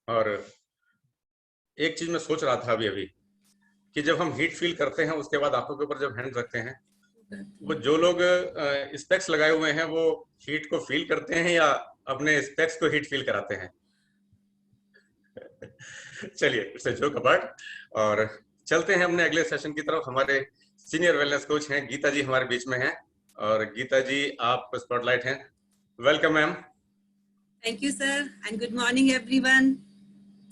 और एक चीज मैं सोच रहा था अभी अभी कि जब हम हीट फील करते हैं उसके बाद आंखों के ऊपर जब हैंड रखते हैं, वो जो लोग स्पेक्स लगाए हुए हैं वो हीट को फील करते हैं या अपने स्पेक्स को हीट फील कराते हैं? चलिए, इट्स अ जोक अपार्ट। और चलते हैं अपने अगले सेशन की तरफ। हमारे सीनियर वेलनेस कोच हैं गीता जी, हमारे बीच में हैं। और गीता जी, आप स्पॉटलाइट हैं। Welcome ma'am. Thank you sir and good morning everyone.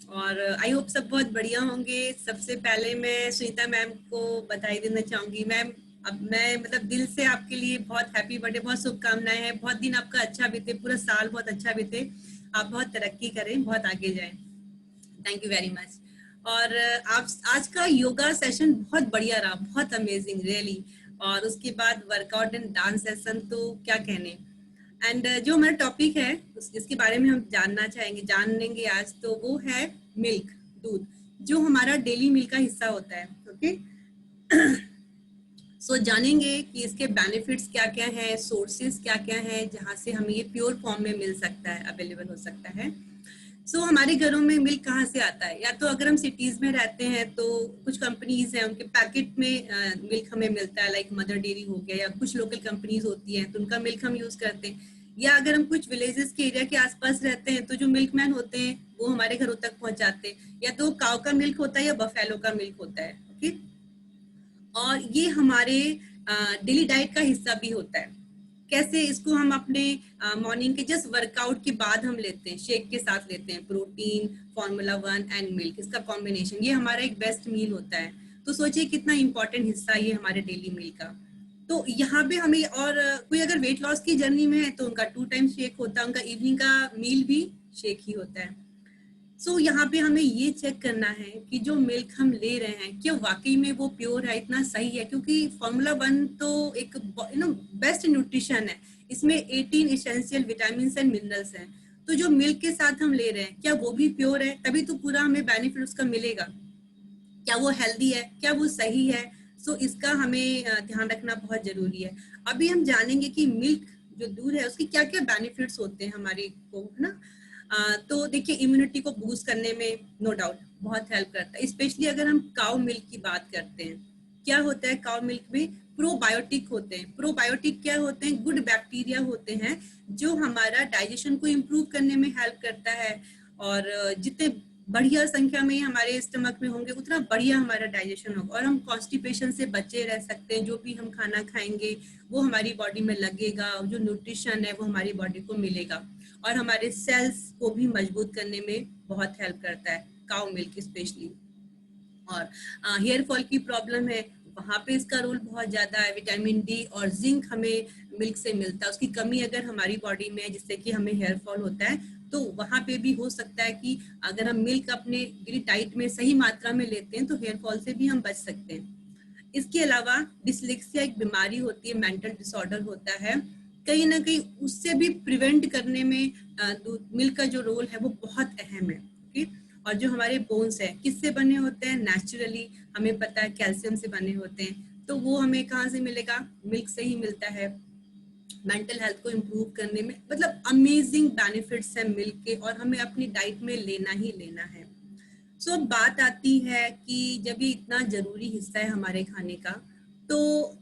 और आई होप सब बहुत बढ़िया होंगे। सबसे पहले मैं सुनीता मैम को बधाई देना चाहूँगी। मैम, अब मैं मतलब दिल से आपके लिए बहुत हैप्पी बर्थडे, बहुत शुभकामनाएं हैं। बहुत दिन आपका अच्छा बीते, पूरा साल बहुत अच्छा बीते, आप बहुत तरक्की करें, बहुत आगे जाएं। Thank you very much. और आप आज का योगा सेशन बहुत बढ़िया रहा, बहुत अमेजिंग रियली। और उसके बाद वर्कआउट एंड डांस सेशन तो क्या कहने। एंड जो हमारा टॉपिक है जिसके बारे में हम जानना चाहेंगे, जान लेंगे आज, तो वो है मिल्क, दूध, जो हमारा डेली मील का हिस्सा होता है। ओके सो जानेंगे कि इसके बेनिफिट्स क्या क्या हैं, सोर्सेज क्या क्या हैं जहाँ से हमें ये प्योर फॉर्म में मिल सकता है, अवेलेबल हो सकता है। हमारे घरों में मिल्क कहाँ से आता है? या तो अगर हम सिटीज में रहते हैं तो कुछ कंपनीज हैं, उनके पैकेट में मिल्क हमें मिलता है, लाइक मदर डेयरी हो गया, या कुछ लोकल कंपनीज होती हैं तो उनका मिल्क हम यूज करते हैं। या अगर हम कुछ विलेजेस के एरिया के आसपास रहते हैं तो जो मिल्कमैन होते हैं वो हमारे घरों तक पहुंचाते हैं। या तो काव का मिल्क होता है या बफेलो का मिल्क होता है। ओके, और ये हमारे डेली डाइट का हिस्सा भी होता है। कैसे इसको हम अपने मॉर्निंग के जस्ट वर्कआउट के बाद हम लेते हैं, शेक के साथ लेते हैं, प्रोटीन, Formula 1 एंड मिल्क, इसका कॉम्बिनेशन, ये हमारा एक बेस्ट मील होता है। तो सोचिए कितना इंपॉर्टेंट हिस्सा ये हमारे डेली मील का। तो यहाँ पे हमें, और कोई अगर वेट लॉस की जर्नी में है तो उनका 2 टाइम शेक होता है, उनका इवनिंग का मील भी शेक ही होता है। यहाँ पे हमें ये चेक करना है कि जो मिल्क हम ले रहे हैं क्या वाकई में वो प्योर है, इतना सही है, क्योंकि Formula 1 तो एक बेस्ट न्यूट्रिशन है। इसमें 18 इसेंशियल विटामिन एंड मिनरल्स हैं। तो जो मिल्क के साथ हम ले रहे हैं क्या वो भी प्योर है? तभी तो पूरा हमें बेनिफिट उसका मिलेगा। क्या वो हेल्दी है, क्या वो सही है? इसका हमें ध्यान रखना बहुत जरूरी है। अभी हम जानेंगे कि मिल्क, जो दूध है, उसके क्या क्या बेनिफिट्स होते हैं हमारे को, है ना। तो देखिए, इम्यूनिटी को बूस्ट करने में नो डाउट बहुत हेल्प करता है, स्पेशली अगर हम काउ मिल्क की बात करते हैं। क्या होता है काउ मिल्क में? प्रोबायोटिक होते हैं। प्रोबायोटिक क्या होते हैं? गुड बैक्टीरिया होते हैं जो हमारा डाइजेशन को इम्प्रूव करने में हेल्प करता है। और जितने बढ़िया संख्या में हमारे स्टमक में होंगे उतना बढ़िया हमारा डाइजेशन होगा, और हम कॉन्स्टिपेशन से बचे रह सकते हैं। जो भी हम खाना खाएंगे वो हमारी बॉडी में लगेगा, जो न्यूट्रिशन है वो हमारी बॉडी को मिलेगा, और हमारे सेल्स को भी मजबूत करने में बहुत हेल्प करता है काउ मिल्क स्पेशली। और हेयर फॉल की प्रॉब्लम है, वहाँ पे इसका रोल बहुत ज्यादा है। विटामिन डी और जिंक हमें मिल्क से मिलता है, उसकी कमी अगर हमारी बॉडी में है जिससे कि हमें हेयर फॉल होता है, तो वहाँ पे भी हो सकता है कि अगर हम मिल्क अपने डेली डाइट में सही मात्रा में लेते हैं तो हेयर फॉल से भी हम बच सकते हैं। इसके अलावा डिसलेक्सिया एक बीमारी होती है, मेंटल डिसऑर्डर होता है, कहीं ना कहीं उससे भी प्रिवेंट करने में मिल्क का जो रोल है वो बहुत अहम है। ओके, और जो हमारे बोन्स है किससे बने होते हैं? नेचुरली हमें पता है कैल्शियम से बने होते हैं, तो वो हमें कहाँ से मिलेगा? मिल्क से ही मिलता है। मेंटल हेल्थ को इम्प्रूव करने में मतलब अमेजिंग बेनिफिट्स हैं मिल्क के, और हमें अपनी डाइट में लेना ही लेना है। अब बात आती है कि जब ये इतना जरूरी हिस्सा है हमारे खाने का, तो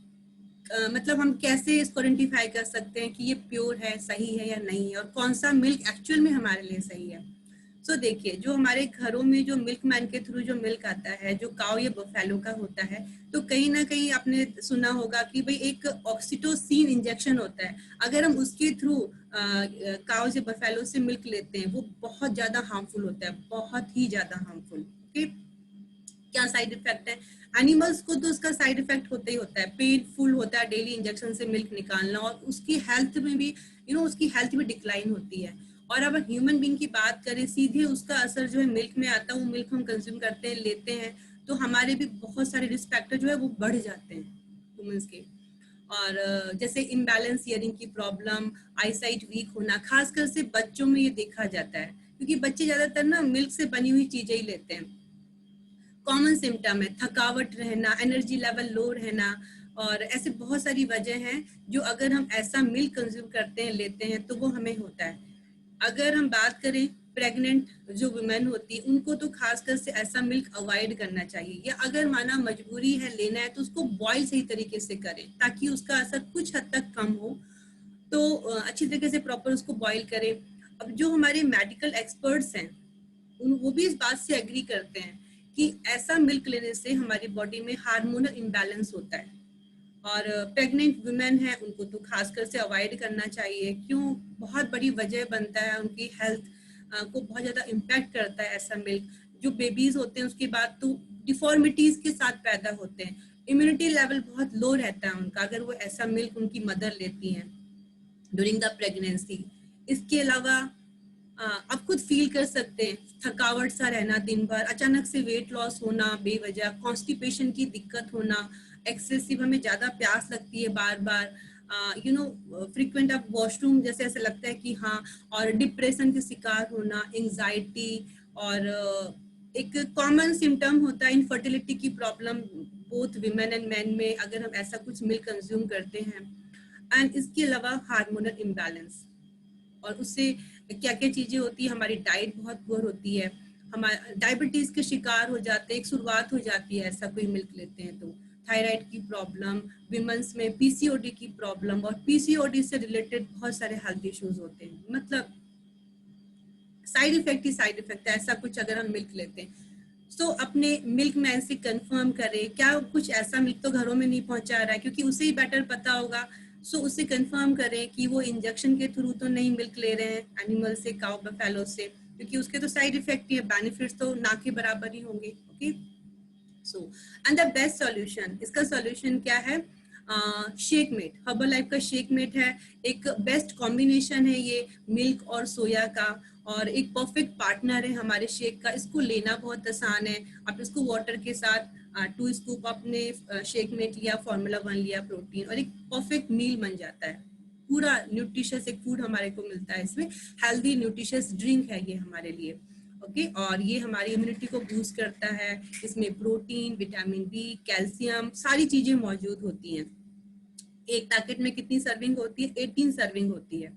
मतलब हम कैसे इसको आइडेंटिफाई कर सकते हैं कि ये प्योर है, सही है या नहीं है, और कौन सा मिल्क एक्चुअल में हमारे लिए सही है। देखिए, जो हमारे घरों में जो मिल्क मैन के थ्रू जो मिल्क आता है, जो काऊ या बफेलो का होता है, तो कहीं ना कहीं आपने सुना होगा कि भाई एक ऑक्सीटोसिन इंजेक्शन होता है। अगर हम उसके थ्रू काऊ या बफेलो से मिल्क लेते हैं वो बहुत ज्यादा हार्मफुल होता है, बहुत ही ज्यादा हार्मफुल। ओके, क्या साइड इफेक्ट है? एनिमल्स को तो उसका साइड इफेक्ट होता ही होता है, पेनफुल होता है डेली इंजेक्शन से मिल्क निकालना, और उसकी हेल्थ में भी उसकी हेल्थ में डिक्लाइन होती है। और अब ह्यूमन बीइंग की बात करें, सीधे उसका असर जो है मिल्क में आता है, वो मिल्क हम कंज्यूम करते हैं, लेते हैं, तो हमारे भी बहुत सारे रिस्क फैक्टर जो है वो बढ़ जाते हैं ह्यूमंस के। और जैसे इम्बैलेंस हियरिंग की प्रॉब्लम, आईसाइट वीक होना, खासकर से बच्चों में ये देखा जाता है, क्योंकि बच्चे ज्यादातर ना मिल्क से बनी हुई चीजें ही लेते हैं। कॉमन सिम्टम है थकावट रहना, एनर्जी लेवल लो रहना, और ऐसे बहुत सारी वजह हैं जो अगर हम ऐसा मिल्क कंज्यूम करते हैं, लेते हैं, तो वो हमें होता है। अगर हम बात करें प्रेग्नेंट जो वुमेन होती है उनको तो खासकर से ऐसा मिल्क अवॉइड करना चाहिए, या अगर माना मजबूरी है लेना है तो उसको बॉईल सही तरीके से करें ताकि उसका असर कुछ हद तक कम हो। तो अच्छी तरीके से प्रॉपर उसको बॉईल करें। अब जो हमारे मेडिकल एक्सपर्ट्स हैं वो भी इस बात से एग्री करते हैं कि ऐसा मिल्क लेने से हमारी बॉडी में हार्मोनल इम्बैलेंस होता है, और प्रेग्नेंट वुमेन है उनको तो खासकर से अवॉइड करना चाहिए। क्यों? बहुत बड़ी वजह बनता है, उनकी हेल्थ को बहुत ज़्यादा इम्पैक्ट करता है ऐसा मिल्क। जो बेबीज होते हैं उसके बाद तो डिफॉर्मिटीज के साथ पैदा होते हैं, इम्यूनिटी लेवल बहुत लो रहता है उनका अगर वो ऐसा मिल्क उनकी मदर लेती हैं ड्यूरिंग द प्रेगनेंसी। इसके अलावा आप खुद फील कर सकते हैं थकावट सा रहना दिन भर, अचानक से वेट लॉस होना बेवजह, कॉन्स्टिपेशन की दिक्कत होना, एक्सेसिव हमें ज़्यादा प्यास लगती है बार बार, फ्रीक्वेंट आप वॉशरूम जैसे ऐसा लगता है कि हाँ, और डिप्रेशन के शिकार होना, एंजाइटी, और एक कॉमन सिम्टम होता है इनफर्टिलिटी की problem both women and man में अगर हम ऐसा कुछ मिल्क कंज्यूम करते हैं। एंड इसके अलावा हार्मोनल इम्बैलेंस, और उससे क्या क्या चीजें होती है, हमारी डाइट बहुत पुअर होती है, हमारे डायबिटीज के शिकार हो जाते हैं, एक शुरुआत हो जाती है ऐसा कोई मिल्क लेते हैं तो, थायराइड की प्रॉब्लम, विमेंस में पीसीओडी की प्रॉब्लम, और पीसीओडी से रिलेटेड बहुत सारे हेल्थ इश्यूज होते हैं। मतलब साइड इफेक्ट ही साइड इफेक्ट है ऐसा कुछ अगर हम मिल्क लेते हैं। तो अपने मिल्क मैन से कंफर्म करें क्या कुछ ऐसा मिल्क तो घरों में नहीं पहुंचा रहा है, क्योंकि उसे ही बेटर पता होगा। सो उससे कंफर्म करें कि वो इंजेक्शन के थ्रू तो नहीं मिल्क ले रहे हैं एनिमल से, काउ बफेलो से, क्योंकि उसके तो साइड इफेक्ट ही है, बेनिफिट्स तो ना के बराबर ही होंगे। Okay, so and the best solution, इसका सॉल्यूशन क्या है? शेकमेट, हर्बल लाइफ का शेकमेट है, एक बेस्ट कॉम्बिनेशन है ये मिल्क और सोया का, और एक परफेक्ट पार्टनर है हमारे शेक का। इसको लेना बहुत आसान है, आप इसको वाटर के साथ 2 स्कूप आपने शेकमेट लिया, फार्मूला 1 लिया प्रोटीन, और एक परफेक्ट मील बन जाता है। पूरा न्यूट्रिशियस एक फूड हमारे को मिलता है इसमें, हेल्दी न्यूट्रिशियस ड्रिंक है ये हमारे लिए। ओके, और ये हमारी इम्यूनिटी को बूस्ट करता है, इसमें प्रोटीन, विटामिन बी, कैल्शियम, सारी चीजें मौजूद होती हैं। एक पैकेट में कितनी सर्विंग होती है? 18 सर्विंग होती है।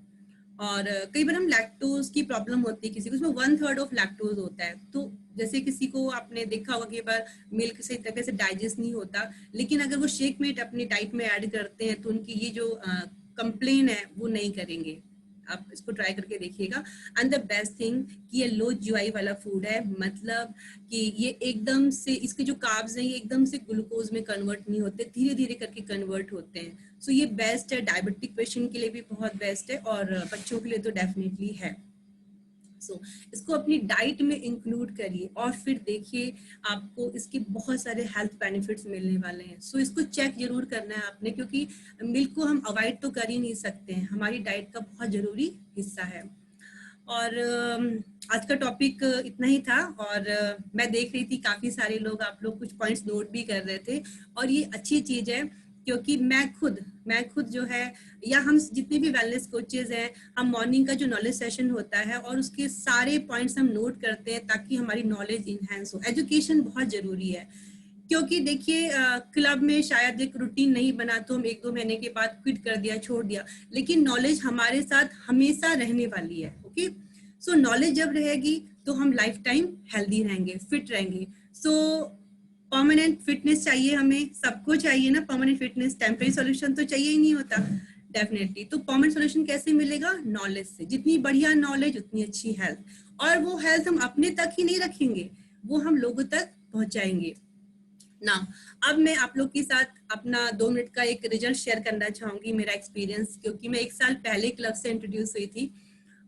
और कई बार हम लैक्टोज की प्रॉब्लम होती है किसी को, उसमें 1/3 ऑफ लैक्टोज होता है, तो जैसे किसी को आपने देखा होगा कि बार मिल्क सही तरीके से डाइजेस्ट नहीं होता, लेकिन अगर वो शेकमेट अपनी डाइट में ऐड करते हैं तो उनकी ये जो कंप्लेन है वो नहीं करेंगे। आप इसको ट्राई करके देखिएगा। एंड द बेस्ट थिंग कि ये लो जीआई वाला फूड है, मतलब कि ये एकदम से इसके जो कार्ब्स हैं ये एकदम से ग्लूकोज में कन्वर्ट नहीं होते, धीरे धीरे करके कन्वर्ट होते हैं। सो ये बेस्ट है, डायबिटिक पेशेंट के लिए भी बहुत बेस्ट है, और बच्चों के लिए तो डेफिनेटली है। सो इसको अपनी डाइट में इंक्लूड करिए, और फिर देखिए आपको इसके बहुत सारे हेल्थ बेनिफिट्स मिलने वाले हैं। सो इसको चेक जरूर करना है आपने, क्योंकि मिल्क को हम अवॉइड तो कर ही नहीं सकते हैं, हमारी डाइट का बहुत जरूरी हिस्सा है। और आज का टॉपिक इतना ही था, और मैं देख रही थी काफी सारे लोग, आप लोग कुछ पॉइंट्स नोट भी कर रहे थे, और ये अच्छी चीज है, क्योंकि मैं खुद जो है, या हम जितने भी वेलनेस कोचेज हैं, हम मॉर्निंग का जो नॉलेज सेशन होता है और उसके सारे पॉइंट्स हम नोट करते हैं ताकि हमारी नॉलेज इनहेंस हो। एजुकेशन बहुत जरूरी है, क्योंकि देखिए क्लब में शायद एक रूटीन नहीं बना तो हम 1-2 महीने के बाद क्विट कर दिया, छोड़ दिया, लेकिन नॉलेज हमारे साथ हमेशा रहने वाली है। ओके, सो नॉलेज जब रहेगी तो हम लाइफ टाइम हेल्दी रहेंगे, फिट रहेंगे। सो परमानेंट फिटनेस चाहिए, हमें सबको चाहिए ना परमानेंट फिटनेस, टेम्परेरी सॉल्यूशन तो चाहिए ही नहीं होता डेफिनेटली। तो परमानेंट सॉल्यूशन कैसे मिलेगा? नॉलेज से। जितनी बढ़िया नॉलेज उतनी अच्छी हेल्थ, और वो हेल्थ हम अपने तक ही नहीं रखेंगे, वो हम लोगों तक पहुंचाएंगे ना। अब मैं आप लोग के साथ अपना 2 मिनट का एक रिजल्ट शेयर करना चाहूंगी, मेरा एक्सपीरियंस, क्योंकि मैं 1 साल पहले क्लब से इंट्रोड्यूस हुई थी,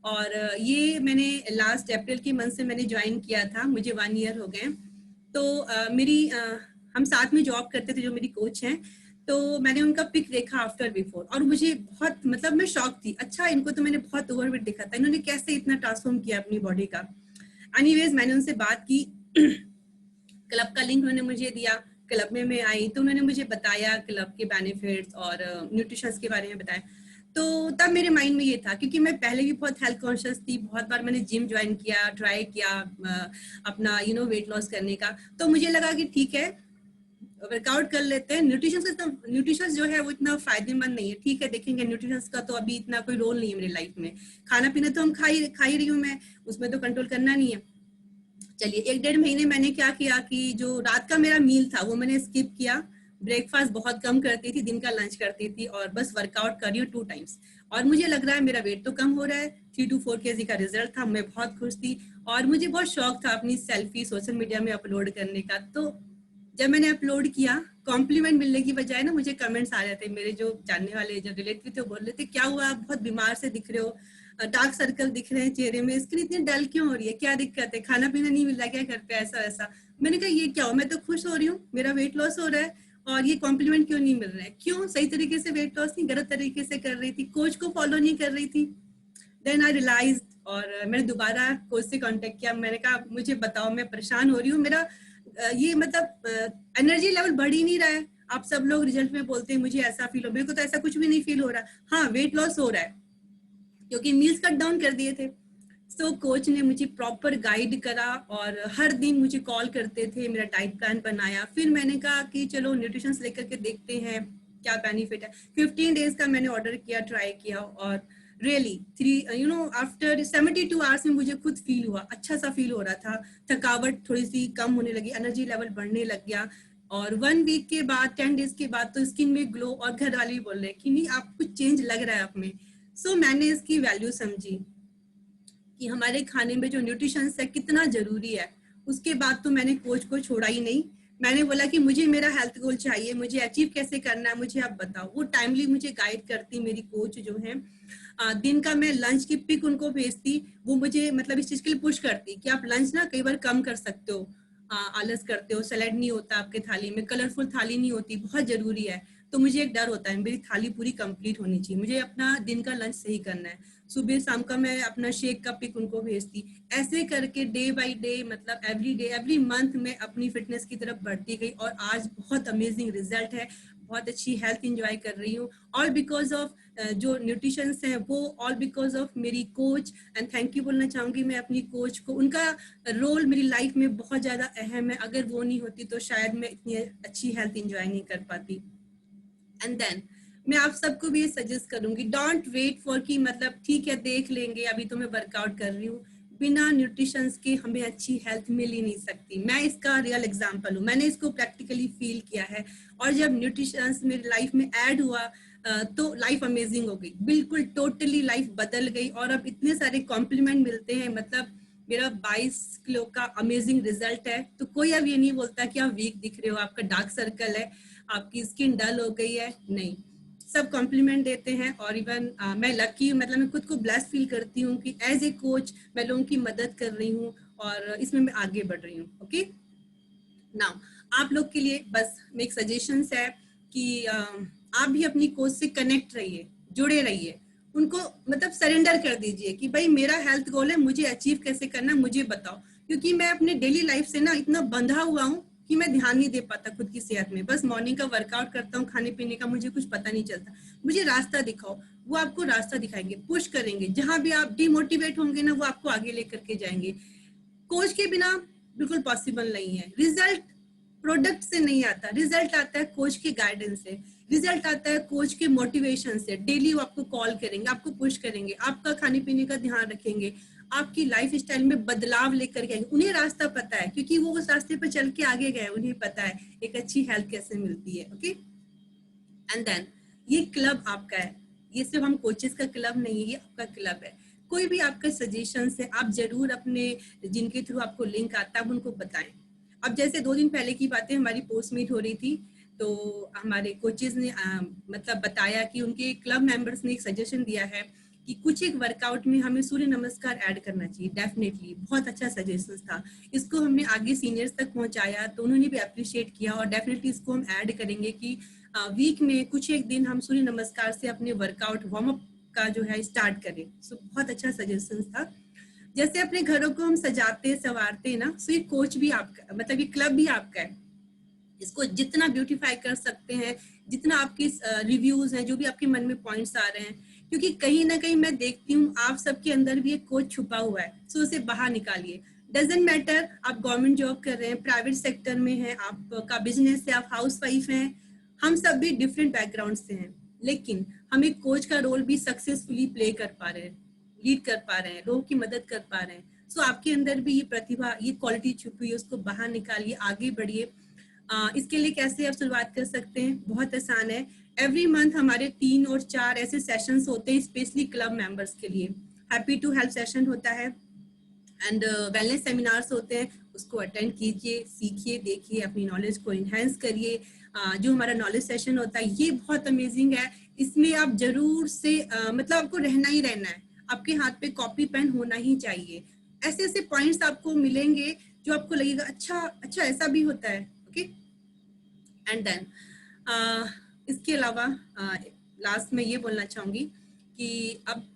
और ये मैंने लास्ट अप्रैल के मंथ से मैंने ज्वाइन किया था, मुझे 1 ईयर हो गए। तो हम साथ में जॉब करते थे जो मेरी कोच हैं, तो मैंने उनका पिक देखा आफ्टर बिफोर, और मुझे बहुत, मतलब मैं शॉक थी, अच्छा इनको तो मैंने बहुत ओवरवेट देखा था, इन्होंने कैसे इतना ट्रांसफॉर्म किया अपनी बॉडी का। एनीवेज मैंने उनसे बात की, क्लब का लिंक उन्होंने मुझे दिया, क्लब में मैं आई तो उन्होंने मुझे बताया क्लब के बेनिफिट्स और न्यूट्रिशन के बारे में बताया। तो तब मेरे माइंड में ये था, क्योंकि मैं पहले भी बहुत हेल्थ कॉन्शियस थी, बहुत बार मैंने जिम ज्वाइन किया, ट्राई किया अपना वेट लॉस करने का, तो मुझे लगा कि ठीक है, वर्कआउट कर लेते हैं। न्यूट्रिशन जो है वो इतना फायदेमंद नहीं है, ठीक है, देखेंगे न्यूट्रिशन का तो अभी इतना कोई रोल नहीं है मेरी लाइफ में, खाना पीना तो हम खा ही रही हूँ मैं, उसमें तो कंट्रोल करना नहीं है। चलिए 1-1.5 महीने मैंने क्या किया कि जो रात का मेरा मील था वो मैंने स्किप किया, ब्रेकफास्ट बहुत कम करती थी, दिन का लंच करती थी और बस वर्कआउट कर रही हूँ 2 टाइम्स, और मुझे लग रहा है मेरा वेट तो कम हो रहा है। 3 to 4 kg का रिजल्ट था, मैं बहुत खुश थी और मुझे बहुत शौक था अपनी सेल्फी सोशल मीडिया में अपलोड करने का। तो जब मैंने अपलोड किया, कॉम्प्लीमेंट मिलने की बजाय ना मुझे कमेंट्स आ रहे थे, मेरे जो जानने वाले जो रिलेटिव थे बोल रहे थे क्या हुआ, आप बहुत बीमार से दिख रहे हो, डार्क सर्कल दिख रहे हैं चेहरे में, स्किन इतनी डल क्यों हो रही है, क्या दिक्कत है, खाना पीना नहीं मिल रहा क्या घर पे, ऐसा वैसा। मैंने कहा ये क्या हो, मैं तो खुश हो रही हूँ, मेरा वेट लॉस हो रहा है और ये कॉम्प्लीमेंट क्यों नहीं मिल रहा है, क्यों सही तरीके से वेट लॉस नहीं, गलत तरीके से कर रही थी, कोच को फॉलो नहीं कर रही थी। देन आई रियलाइज, और मैंने दोबारा कोच से कांटेक्ट किया, मैंने कहा मुझे बताओ, मैं परेशान हो रही हूँ, मेरा ये मतलब एनर्जी लेवल बढ़ ही नहीं रहा है, आप सब लोग रिजल्ट में बोलते हैं मुझे ऐसा फील हो, मेरे को तो ऐसा कुछ भी नहीं फील हो रहा। हाँ वेट लॉस हो रहा है क्योंकि मील्स कट डाउन कर दिए थे। सो कोच ने मुझे प्रॉपर गाइड करा और हर दिन मुझे कॉल करते थे, मेरा डाइट प्लान बनाया। फिर मैंने कहा कि चलो न्यूट्रिशन लेकर के देखते हैं क्या बेनिफिट है। 15 डेज का मैंने ऑर्डर किया, ट्राई किया और रियली आफ्टर 72 आवर्स में मुझे खुद फील हुआ, अच्छा सा फील हो रहा था, थकावट थोड़ी सी कम होने लगी, एनर्जी लेवल बढ़ने लग गया। और 1 वीक के बाद 10 डेज के बाद तो स्किन में ग्लो, और घर वाले भी बोल रहे हैं कि नहीं आप कुछ चेंज लग रहा है आप में। सो मैंने इसकी वैल्यू समझी कि हमारे खाने में जो न्यूट्रिशन है कितना जरूरी है। उसके बाद तो मैंने कोच को छोड़ा ही नहीं, मैंने बोला कि मुझे मेरा हेल्थ गोल चाहिए, मुझे अचीव कैसे करना है मुझे आप बताओ। वो टाइमली मुझे गाइड करती मेरी कोच जो है। दिन का मैं लंच की पिक उनको भेजती, वो मुझे मतलब इस चीज के लिए पुश करती कि आप लंच ना कई बार कम कर सकते हो, आलस करते हो, सैलेड नहीं होता आपके थाली में, कलरफुल थाली नहीं होती, बहुत जरूरी है। तो मुझे एक डर होता है मेरी थाली पूरी कंप्लीट होनी चाहिए, मुझे अपना दिन का लंच सही करना है। सुबह शाम का मैं अपना शेक का पिक उनको भेजती। ऐसे करके डे बाय डे मतलब एवरी मंथ में अपनी फिटनेस की तरफ बढ़ती गई और आज बहुत अमेजिंग रिजल्ट है, बहुत अच्छी हेल्थ एंजॉय कर रही हूँ। ऑल बिकॉज ऑफ जो न्यूट्रिशन है वो, ऑल बिकॉज ऑफ मेरी कोच। एंड थैंक यू बोलना चाहूंगी मैं अपनी कोच को, उनका रोल मेरी लाइफ में बहुत ज्यादा अहम है, अगर वो नहीं होती तो शायद मैं इतनी अच्छी हेल्थ एंजॉय नहीं कर पाती। एंड देन मैं आप सबको भी ये सजेस्ट करूंगी, डोंट वेट फॉर कि मतलब ठीक है देख लेंगे, अभी तो मैं वर्कआउट कर रही हूँ, बिना न्यूट्रिशन के हमें अच्छी हेल्थ मिल ही नहीं सकती। मैं इसका रियल एग्जांपल हूँ, मैंने इसको प्रैक्टिकली फील किया है। और जब न्यूट्रिशन मेरी लाइफ में ऐड हुआ तो लाइफ अमेजिंग हो गई, बिल्कुल टोटली लाइफ बदल गई। और अब इतने सारे कॉम्प्लीमेंट मिलते हैं, मतलब मेरा 22 किलो का अमेजिंग रिजल्ट है। तो कोई अब ये नहीं बोलता कि आप वीक दिख रहे हो, आपका डार्क सर्कल है, आपकी स्किन डल हो गई है, नहीं, सब कॉम्प्लीमेंट देते हैं। और इवन मैं लकी, मतलब मैं खुद को ब्लेस्ड फील करती हूँ कि एज ए कोच मैं लोगों की मदद कर रही हूँ और इसमें मैं आगे बढ़ रही हूँ। ओके, नाउ आप लोग के लिए बस एक सजेशन है कि आप भी अपनी कोच से कनेक्ट रहिए, जुड़े रहिए, उनको मतलब सरेंडर कर दीजिए कि भाई मेरा हेल्थ गोल है, मुझे अचीव कैसे करना मुझे बताओ। क्योंकि मैं अपने डेली लाइफ से ना इतना बंधा हुआ हूँ कि मैं ध्यान नहीं दे पाता खुद की सेहत में, बस मॉर्निंग का वर्कआउट करता हूँ, खाने पीने का मुझे कुछ पता नहीं चलता। मुझे रास्ता दिखाओ, वो आपको रास्ता दिखाएंगे, पुश करेंगे, जहां भी आप डिमोटिवेट होंगे ना वो आपको आगे लेकर के जाएंगे। कोच के बिना बिल्कुल पॉसिबल नहीं है। रिजल्ट प्रोडक्ट से नहीं आता, रिजल्ट आता है कोच के गाइडेंस से, रिजल्ट आता है कोच के मोटिवेशन से। डेली वो आपको कॉल करेंगे, आपको पुश करेंगे, आपका खाने पीने का ध्यान रखेंगे, आपकी लाइफ स्टाइल में बदलाव लेकर के आएंगे। उन्हें रास्ता पता है क्योंकि वो उस रास्ते पर चल के आगे गए, उन्हें पता है एक अच्छी हेल्थ कैसे मिलती है। ओके, एंड देन ये क्लब आपका है, ये सिर्फ हम कोचेस का क्लब नहीं है, ये आपका क्लब है। कोई भी आपका सजेशन है आप जरूर अपने जिनके थ्रू आपको लिंक आता है उनको बताएं। अब जैसे 2 दिन पहले की बातें, हमारी पोस्ट मीट हो रही थी तो हमारे कोचेस ने मतलब बताया कि उनके क्लब मेंबर्स ने एक सजेशन दिया है कि कुछ एक वर्कआउट में हमें सूर्य नमस्कार ऐड करना चाहिए। डेफिनेटली बहुत अच्छा सजेशन था, इसको हमने आगे सीनियर्स तक पहुंचाया तो उन्होंने भी अप्रिशिएट किया और डेफिनेटली इसको हम ऐड करेंगे कि वीक में कुछ एक दिन हम सूर्य नमस्कार से अपने वर्कआउट वार्म अप का जो है स्टार्ट करें। सो बहुत अच्छा सजेशन था। जैसे अपने घरों को हम सजाते संवारते ना, सो ये कोच भी आपका, मतलब ये क्लब भी आपका है। इसको जितना ब्यूटीफाई कर सकते हैं, जितना आपके रिव्यूज हैं, जो भी आपके मन में पॉइंट्स आ रहे हैं, क्योंकि कहीं ना कहीं मैं देखती हूँ आप सबके अंदर भी एक कोच छुपा हुआ है, सो उसे बाहर निकालिए। डजेंट मैटर आप गवर्नमेंट जॉब कर रहे हैं, प्राइवेट सेक्टर में है, आपका बिजनेस है, आप हाउस वाइफ हैं, हम सब भी डिफरेंट बैकग्राउंड से हैं, लेकिन हम एक कोच का रोल भी सक्सेसफुली प्ले कर पा रहे हैं, लीड कर पा रहे हैं, लोगों की मदद कर पा रहे हैं। सो आपके अंदर भी ये प्रतिभा, ये क्वालिटी छुपी है, उसको बाहर निकालिए, आगे बढ़िए। इसके लिए कैसे आप शुरुआत कर सकते हैं? बहुत आसान है। एवरी मंथ हमारे 3 और 4 ऐसे सेशंस होते हैं स्पेशली क्लब मेंबर्स के लिए। हैप्पी टू हेल्प सेशन होता है एंड वेलनेस सेमिनार्स होते हैं, उसको अटेंड कीजिए, सीखिए, देखिए, अपनी नॉलेज को इन्हेंस करिए। जो हमारा नॉलेज सेशन होता है ये बहुत अमेजिंग है, इसमें आप जरूर से मतलब आपको रहना ही रहना है, आपके हाथ पे कॉपी पेन होना ही चाहिए। ऐसे ऐसे पॉइंट्स आपको मिलेंगे जो आपको लगेगा अच्छा ऐसा भी होता है। ओके, एंड देन इसके अलावा लास्ट में ये बोलना चाहूंगी कि अब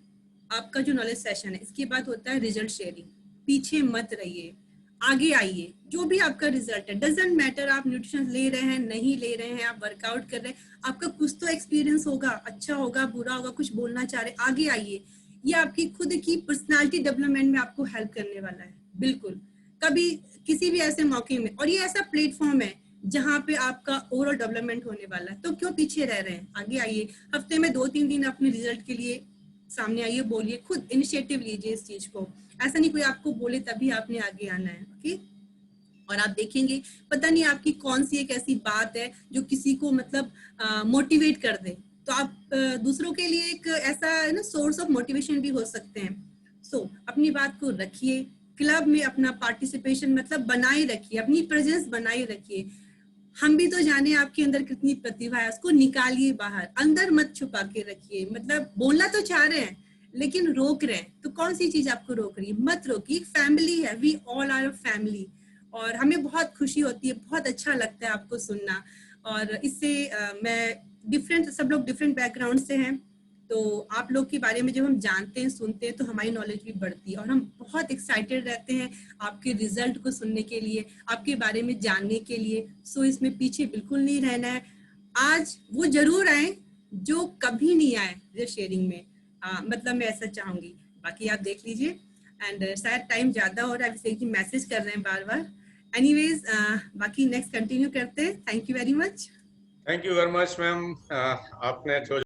आपका जो नॉलेज सेशन है इसके बाद होता है रिजल्ट शेयरिंग। पीछे मत रहिए, आगे आइए। जो भी आपका रिजल्ट है, डजेंट मैटर आप न्यूट्रिशन ले रहे हैं नहीं ले रहे हैं, आप वर्कआउट कर रहे हैं, आपका कुछ तो एक्सपीरियंस होगा, अच्छा होगा बुरा होगा, कुछ बोलना चाह रहे, आगे आइए। ये आपकी खुद की पर्सनालिटी डेवलपमेंट में आपको हेल्प करने वाला है, बिल्कुल। कभी किसी भी ऐसे मौके में, और ये ऐसा प्लेटफॉर्म है जहाँ पे आपका ओवरऑल डेवलपमेंट होने वाला है, तो क्यों पीछे रह रहे हैं, आगे आइए। हफ्ते में 2-3 दिन अपने रिजल्ट के लिए सामने आइए, बोलिए, खुद इनिशिएटिव लीजिए इस चीज को। ऐसा नहीं कोई आपको बोले तभी आपने आगे आना है। ओके, और आप देखेंगे पता नहीं आपकी कौन सी एक ऐसी बात है जो किसी को मतलब मोटिवेट कर दे, तो आप दूसरों के लिए एक ऐसा है ना सोर्स ऑफ मोटिवेशन भी हो सकते हैं। सो अपनी बात को रखिए, क्लब में अपना पार्टिसिपेशन मतलब बनाए रखिए, अपनी प्रेजेंस बनाए रखिए। हम भी तो जाने आपके अंदर कितनी प्रतिभा है, उसको निकालिए बाहर, अंदर मत छुपा के रखिए। मतलब बोलना तो चाह रहे हैं लेकिन रोक रहे हैं, तो कौन सी चीज आपको रोक रही है? मत रोकिए, फैमिली है, वी ऑल आर फैमिली, और हमें बहुत खुशी होती है, बहुत अच्छा लगता है आपको सुनना। और इससे मैं सब लोग डिफरेंट बैकग्राउंड से हैं, तो आप लोग के बारे में जब हम जानते हैं, सुनते हैं, तो हमारी नॉलेज भी बढ़ती है और हम बहुत एक्साइटेड रहते हैं आपके रिजल्ट को सुनने के लिए, आपके बारे में जानने के लिए। सो इसमें पीछे बिल्कुल नहीं रहना है। आज वो जरूर आए जो कभी नहीं आए रिजल्ट शेयरिंग में, मतलब मैं ऐसा चाहूंगी। बाकी आप देख लीजिए, एंड शायद टाइम ज्यादा हो रहा है, जैसे कि मैसेज कर रहे हैं बार बार। एनीवेज बाकी नेक्स्ट कंटिन्यू करते हैं। Thank you very much. Thank you very much ma'am. आपने जो